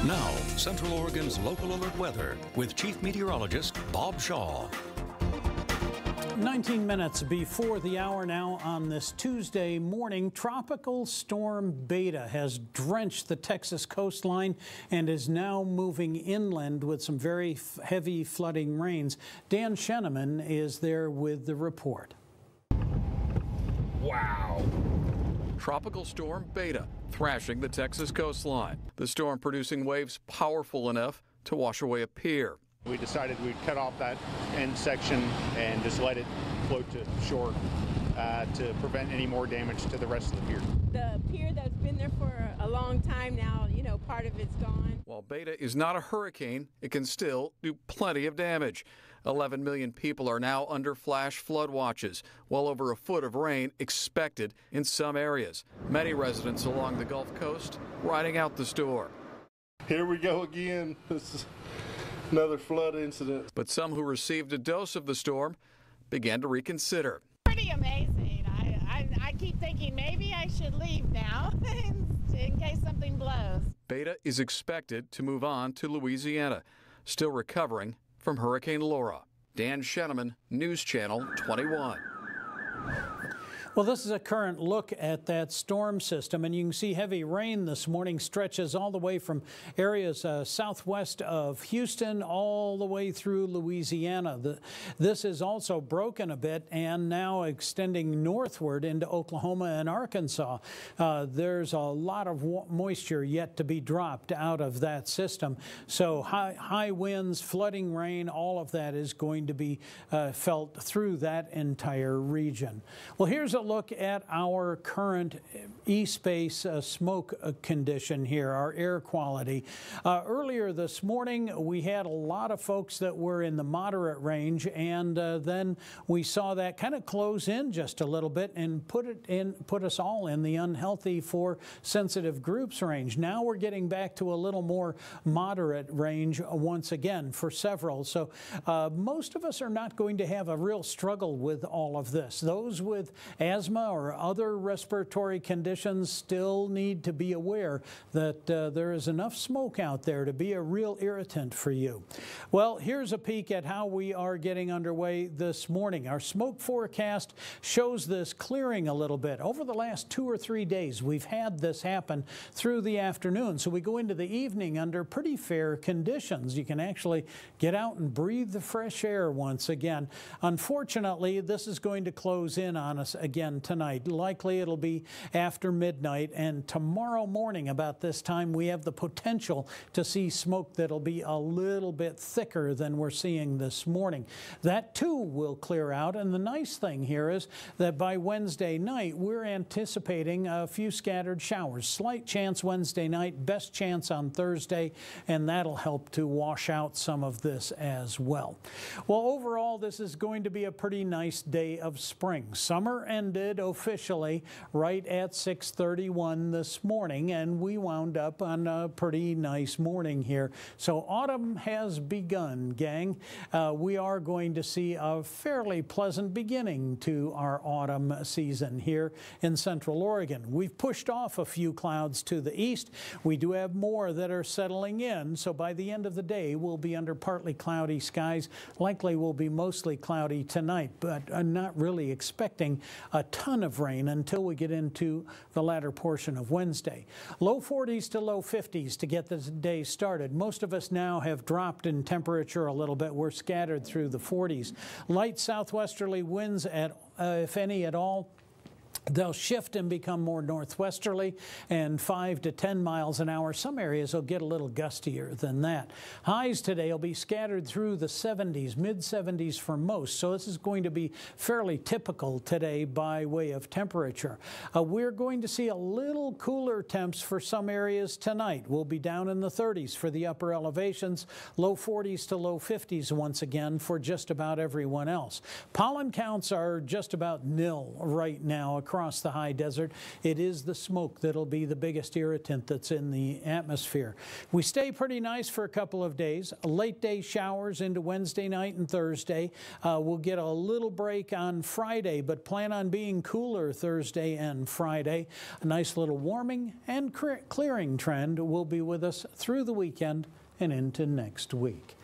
Now, Central Oregon's local alert weather with Chief Meteorologist Bob Shaw. 19 minutes before the hour now on this Tuesday morning, Tropical Storm Beta has drenched the Texas coastline and is now moving inland with some very heavy flooding rains. Dan Scheneman is there with the report. Wow. Tropical Storm Beta thrashing the Texas coastline. The storm producing waves powerful enough to wash away a pier. We decided we'd cut off that end section and just let it float to shore to prevent any more damage to the rest of the pier. The pier that's been there for a long time now, part of it's gone. While Beta is not a hurricane, it can still do plenty of damage. 11 million people are now under flash flood watches, well over a foot of rain expected in some areas. Many residents along the Gulf Coast riding out the storm. Here we go again. This is another flood incident. But some who received a dose of the storm began to reconsider. Pretty amazing. I keep thinking maybe I should leave now in case something blows. Beta is expected to move on to Louisiana, still recovering from Hurricane Laura. Dan Scheneman, News Channel 21. Well, this is a current look at that storm system, and you can see heavy rain this morning stretches all the way from areas southwest of Houston all the way through Louisiana. This is also broken a bit and now extending northward into Oklahoma and Arkansas. There's a lot of moisture yet to be dropped out of that system. So high winds, flooding rain, all of that is going to be felt through that entire region. Well, here's a look at our current e-space smoke condition here, our air quality. Earlier this morning, we had a lot of folks that were in the moderate range, and then we saw that kind of close in just a little bit and put us all in the unhealthy for sensitive groups range. Now we're getting back to a little more moderate range once again for several. So most of us are not going to have a real struggle with all of this. Those with asthma or other respiratory conditions still need to be aware that there is enough smoke out there to be a real irritant for you. Well, here's a peek at how we are getting underway this morning. Our smoke forecast shows this clearing a little bit. Over the last 2 or 3 days, we've had this happen through the afternoon. So we go into the evening under pretty fair conditions. You can actually get out and breathe the fresh air once again. Unfortunately, this is going to close in on us again tonight. Likely it'll be after midnight, and tomorrow morning about this time we have the potential to see smoke that'll be a little bit thicker than we're seeing this morning. That too will clear out, and the nice thing here is that by Wednesday night we're anticipating a few scattered showers. Slight chance Wednesday night, best chance on Thursday, and that'll help to wash out some of this as well. Well, overall this is going to be a pretty nice day of spring. Summer ended officially right at 6:31 this morning, and we wound up on a pretty nice morning here. So autumn has begun, gang. We are going to see a fairly pleasant beginning to our autumn season here in Central Oregon. We've pushed off a few clouds to the east. We do have more that are settling in, so by the end of the day we'll be under partly cloudy skies. Likely will be mostly cloudy tonight, but I'm not really expecting a ton of rain until we get into the latter portion of Wednesday. Low 40s to low 50s to get the day started. Most of us now have dropped in temperature a little bit. We're scattered through the 40s. Light southwesterly winds, if any at all. They'll shift and become more northwesterly and 5 to 10 miles an hour. Some areas will get a little gustier than that. Highs today will be scattered through the 70s, mid-70s for most. So this is going to be fairly typical today by way of temperature. We're going to see a little cooler temps for some areas tonight. We'll be down in the 30s for the upper elevations, low 40s to low 50s once again for just about everyone else. Pollen counts are just about nil right now across across the high desert. It is the smoke that'll be the biggest irritant that's in the atmosphere. We stay pretty nice for a couple of days. Late day showers into Wednesday night and Thursday. We'll get a little break on Friday, but plan on being cooler Thursday and Friday. A nice little warming and clearing trend will be with us through the weekend and into next week.